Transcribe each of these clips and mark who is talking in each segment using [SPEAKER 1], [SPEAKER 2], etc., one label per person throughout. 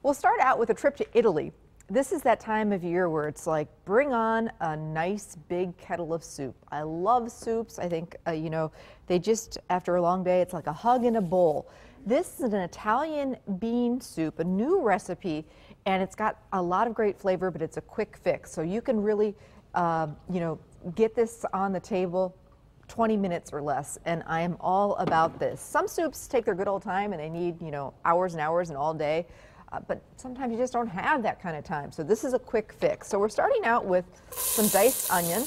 [SPEAKER 1] We'll start out with a trip to Italy. This is that time of year where it's like, bring on a nice big kettle of soup. I love soups. I think, you know, they just, after a long day, it's like a hug in a bowl. This is an Italian bean soup, a new recipe, and it's got a lot of great flavor, but it's a quick fix. So you can really, you know, get this on the table 20 minutes or less, and I am all about this. Some soups take their good old time and they need, you know, hours and hours and all day. But sometimes you just don't have that kind of time. So this is a quick fix. So we're starting out with some diced onion.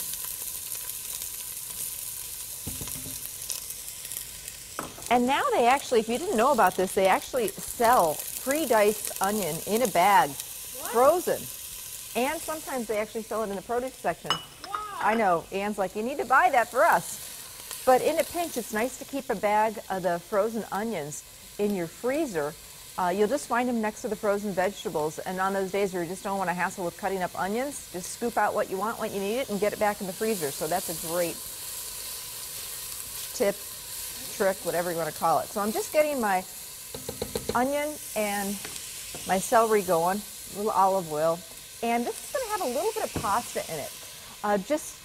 [SPEAKER 1] And now they actually, if you didn't know about this, they actually sell pre-diced onion in a bag, frozen. And sometimes they actually sell it in the produce section. Wow. I know, Ann's like, you need to buy that for us. But in a pinch, it's nice to keep a bag of the frozen onions in your freezer. You'll just find them next to the frozen vegetables, and on those days where you just don't want to hassle with cutting up onions, just scoop out what you want when you need it and get it back in the freezer. So that's a great tip, trick, whatever you want to call it. So I'm just getting my onion and my celery going, a little olive oil, and this is going to have a little bit of pasta in it, just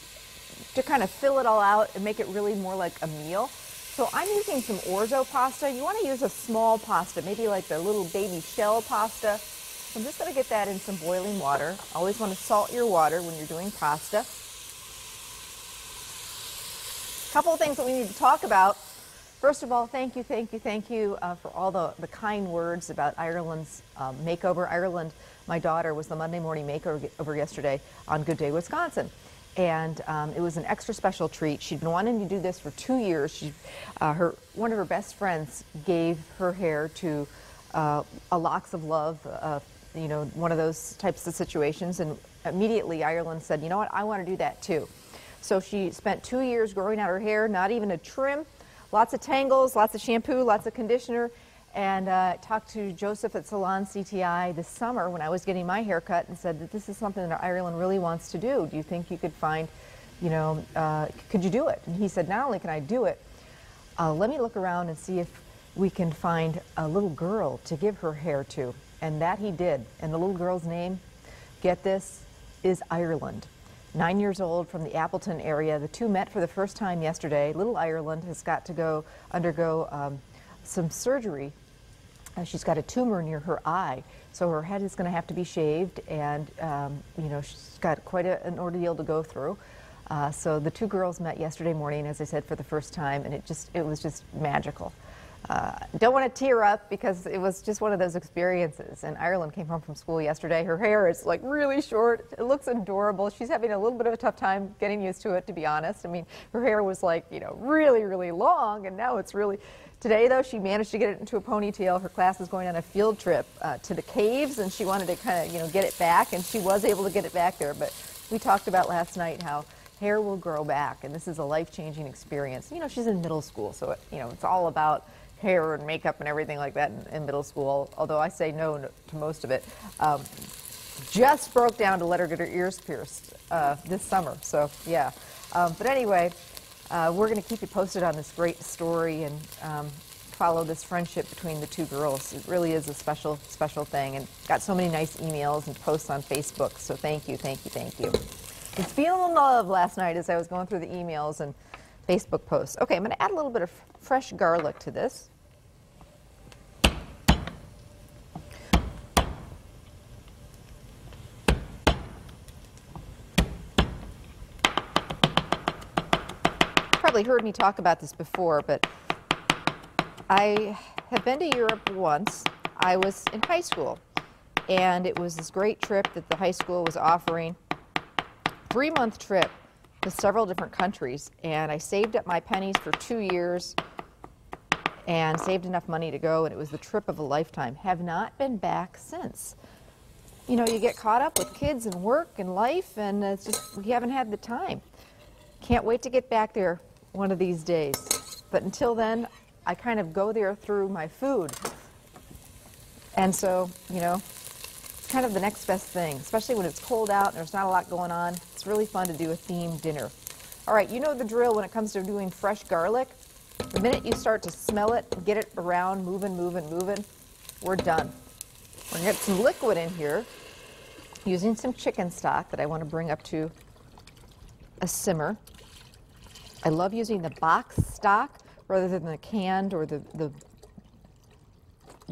[SPEAKER 1] to kind of fill it all out and make it really more like a meal. So I'm using some orzo pasta. You want to use a small pasta, maybe like the little baby shell pasta. So I'm just going to get that in some boiling water. Always want to salt your water when you're doing pasta. A couple of things that we need to talk about. First of all, thank you for all the kind words about Ireland's makeover. Ireland, my daughter, was the Monday morning makeover yesterday on Good Day, Wisconsin. And it was an extra special treat. She'd been wanting to do this for 2 years. One of her best friends gave her hair to a Locks of Love, you know, one of those types of situations. And immediately Ireland said, you know what, I want to do that too. So she spent 2 years growing out her hair, not even a trim, lots of tangles, lots of shampoo, lots of conditioner. And talked to Joseph at Salon CTI this summer when I was getting my hair cut and said that this is something that Ireland really wants to do. Do you think you could find, you know, could you do it? And he said, not only can I do it, let me look around and see if we can find a little girl to give her hair to. And that he did. And the little girl's name, get this, is Ireland. 9 years old, from the Appleton area. The two met for the first time yesterday. Little Ireland has got to undergo some surgery. She's got a tumor near her eye, so her head is going to have to be shaved, and you know, she's got quite an ordeal to go through. So the two girls met yesterday morning, as I said, for the first time, and it was just magical. Don't want to tear up because it was just one of those experiences. And Ireland came home from school yesterday. Her hair is like really short. It looks adorable. She's having a little bit of a tough time getting used to it, to be honest. I mean, her hair was like, you know, really, really long, and now it's really... Today, though, she managed to get it into a ponytail. Her class was going on a field trip to the caves, and she wanted to kind of, you know, get it back, and she was able to get it back there. But we talked about last night how hair will grow back, and this is a life-changing experience. You know, she's in middle school, so, you know, it's all about hair and makeup and everything like that in middle school, although I say no to most of it. Just broke down to let her get her ears pierced this summer, so, yeah. But anyway... we're going to keep you posted on this great story and follow this friendship between the two girls. It really is a special, special thing, and got so many nice emails and posts on Facebook, so thank you. It's feeling love last night as I was going through the emails and Facebook posts. Okay, I'm going to add a little bit of fresh garlic to this. Probably heard me talk about this before, but I have been to Europe once. I was in high school, and it was this great trip that the high school was offering. 3-month trip to several different countries, and I saved up my pennies for 2 years and saved enough money to go, and it was the trip of a lifetime. Have not been back since. You know, you get caught up with kids and work and life, and it's just, we haven't had the time. Can't wait to get back there one of these days. But until then, I kind of go there through my food. And so, you know, it's kind of the next best thing, especially when it's cold out and there's not a lot going on. It's really fun to do a themed dinner. All right, you know the drill when it comes to doing fresh garlic. The minute you start to smell it, get it around, moving, we're done. We're going to get some liquid in here using some chicken stock that I want to bring up to a simmer. I love using the box stock rather than the canned or the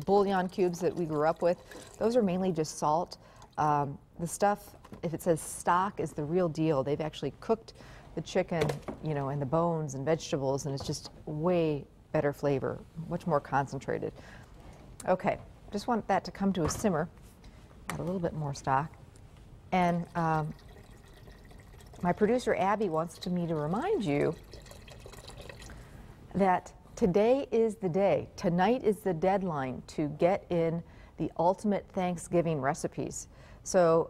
[SPEAKER 1] bouillon cubes that we grew up with. Those are mainly just salt. The stuff, if it says stock, is the real deal. They've actually cooked the chicken, you know, and the bones and vegetables, and it's just way better flavor, much more concentrated. Okay, just want that to come to a simmer. Add a little bit more stock. And my producer Abby wants me to remind you that today is the day. Tonight is the deadline to get in the ultimate Thanksgiving recipes. So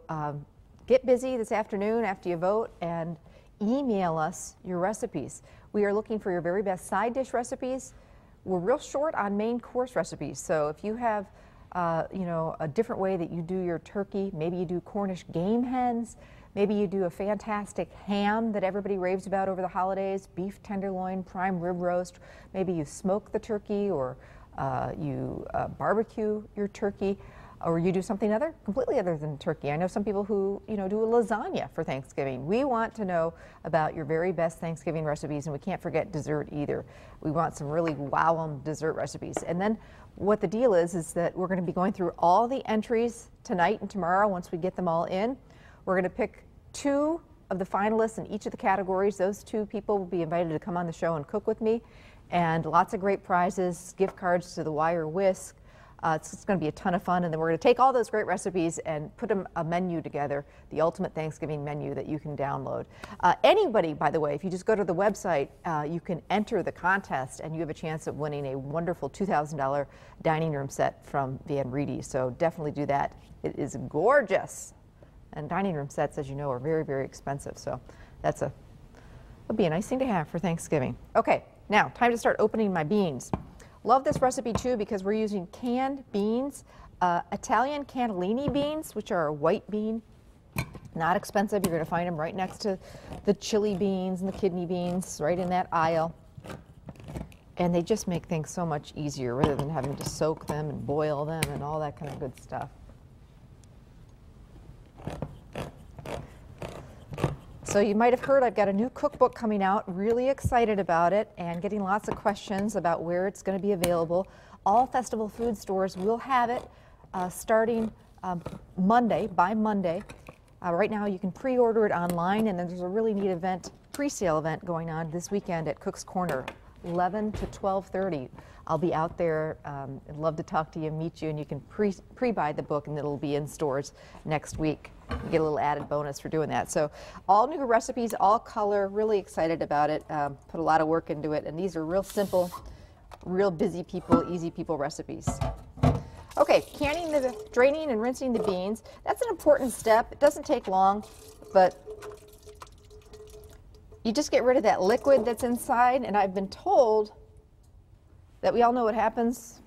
[SPEAKER 1] get busy this afternoon after you vote and email us your recipes. We are looking for your very best side dish recipes. We're real short on main course recipes. So if you have you know, a different way that you do your turkey, maybe you do Cornish game hens, maybe you do a fantastic ham that everybody raves about over the holidays, beef tenderloin, prime rib roast, maybe you smoke the turkey or you barbecue your turkey, or you do something completely other than turkey. I know some people who, you know, do a lasagna for Thanksgiving. We want to know about your very best Thanksgiving recipes, and we can't forget dessert either. We want some really wow dessert recipes. And then what the deal is that we're going to be going through all the entries tonight and tomorrow once we get them all in. We're going to pick 2 of the finalists in each of the categories. Those 2 people will be invited to come on the show and cook with me, and lots of great prizes, gift cards to the Wire Whisk. It's going to be a ton of fun, and then we're going to take all those great recipes and put a menu together, the ultimate Thanksgiving menu that you can download. Anybody, by the way, if you just go to the website, you can enter the contest, and you have a chance of winning a wonderful $2,000 dining room set from Van Reedy. So definitely do that. It is gorgeous, and dining room sets, as you know, are very, very expensive. So that'll be a nice thing to have for Thanksgiving. Okay, now time to start opening my beans. Love this recipe too because we're using canned beans, Italian cannellini beans, which are a white bean. Not expensive. You're going to find them right next to the chili beans and the kidney beans, right in that aisle. And they just make things so much easier rather than having to soak them and boil them and all that kind of good stuff. So you might have heard I've got a new cookbook coming out, really excited about it and getting lots of questions about where it's going to be available. All festival food stores will have it starting Monday, by Monday. Right now you can pre-order it online, and then there's a really neat event, pre-sale event going on this weekend at Cook's Corner, 11 to 12:30. I'll be out there. I'd love to talk to you, meet you, and you can pre-buy the book, and it'll be in stores next week. You get a little added bonus for doing that. So all new recipes, all color, really excited about it. Put a lot of work into it, and these are real simple, real busy people, easy people recipes. Okay, draining and rinsing the beans. That's an important step. It doesn't take long, but you just get rid of that liquid that's inside, and I've been told that we all know what happens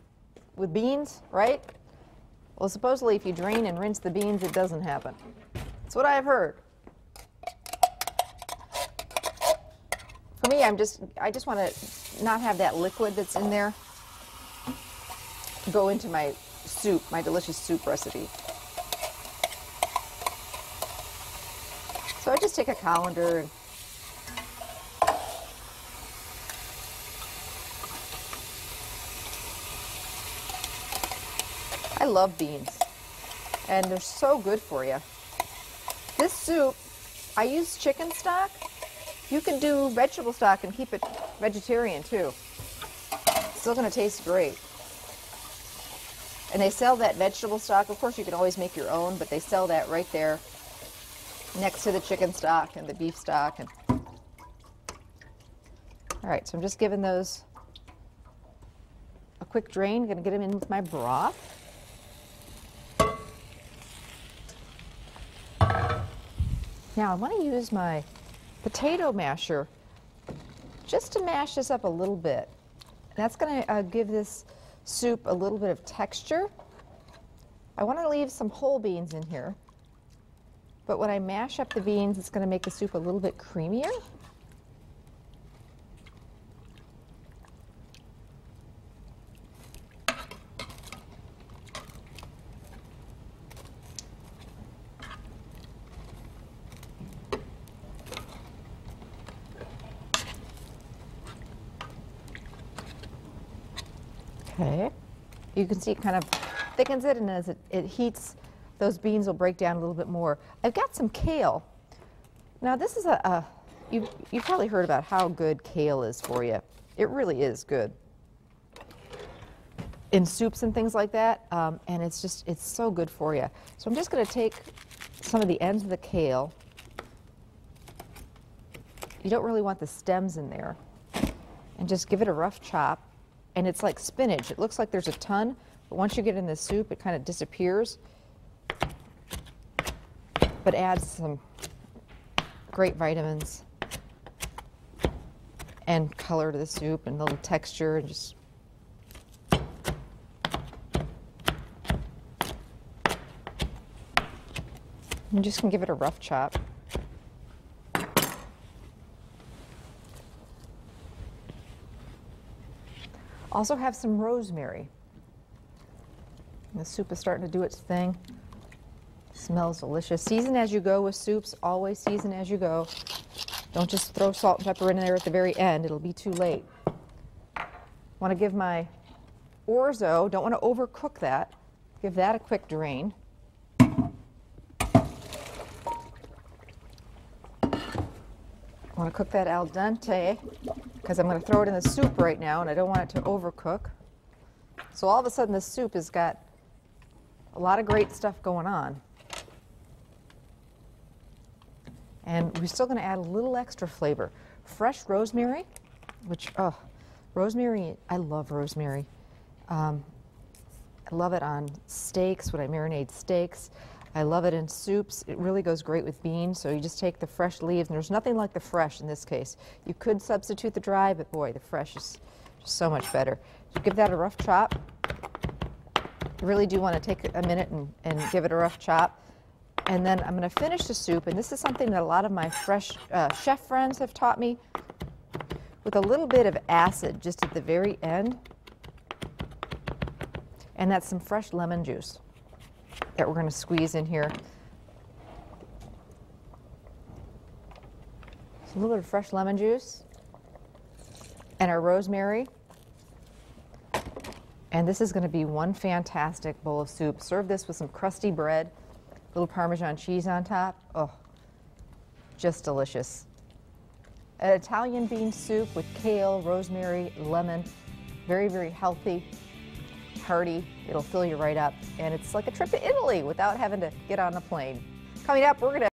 [SPEAKER 1] with beans, right? Well, supposedly if you drain and rinse the beans, it doesn't happen. That's what I've heard. For me, I just want to not have that liquid that's in there go into my soup, my delicious soup recipe. So I just take a colander and I love beans, and they're so good for you. This soup, I use chicken stock. You can do vegetable stock and keep it vegetarian too. It's still going to taste great. And they sell that vegetable stock. Of course, you can always make your own, but they sell that right there next to the chicken stock and the beef stock. And all right, so I'm just giving those a quick drain. I'm going to get them in with my broth. Now I want to use my potato masher just to mash this up a little bit. That's going to give this soup a little bit of texture. I want to leave some whole beans in here, but when I mash up the beans, it's going to make the soup a little bit creamier. Okay. You can see it kind of thickens it, and as it heats, those beans will break down a little bit more. I've got some kale. Now this is you've probably heard about how good kale is for you. It really is good in soups and things like that, and it's so good for you. So I'm just going to take some of the ends of the kale. You don't really want the stems in there, and just give it a rough chop. And it's like spinach. It looks like there's a ton, but once you get in the soup, it kind of disappears, but adds some great vitamins and color to the soup and a little texture, and just I'm just going to give it a rough chop. Also have some rosemary. The soup is starting to do its thing. Smells delicious. Season as you go with soups. Always season as you go. Don't just throw salt and pepper in there at the very end. It'll be too late. Want to give my orzo, don't want to overcook that. Give that a quick drain. I want to cook that al dente because I'm going to throw it in the soup right now, and I don't want it to overcook. So all of a sudden this soup has got a lot of great stuff going on. And we're still going to add a little extra flavor. Fresh rosemary, which, rosemary, I love rosemary. I love it on steaks when I marinate steaks. I love it in soups. It really goes great with beans, so you just take the fresh leaves, and there's nothing like the fresh in this case. You could substitute the dry, but boy, the fresh is just so much better. So give that a rough chop. You really do want to take a minute and give it a rough chop. And then I'm going to finish the soup, and this is something that a lot of my fresh chef friends have taught me, with a little bit of acid just at the very end. And that's some fresh lemon juice that we're going to squeeze in here. So a little bit of fresh lemon juice and our rosemary. And this is going to be one fantastic bowl of soup. Serve this with some crusty bread, a little Parmesan cheese on top. Oh, just delicious. An Italian bean soup with kale, rosemary, lemon. Very, very healthy, hearty. It'll fill you right up. And it's like a trip to Italy without having to get on a plane. Coming up, we're going to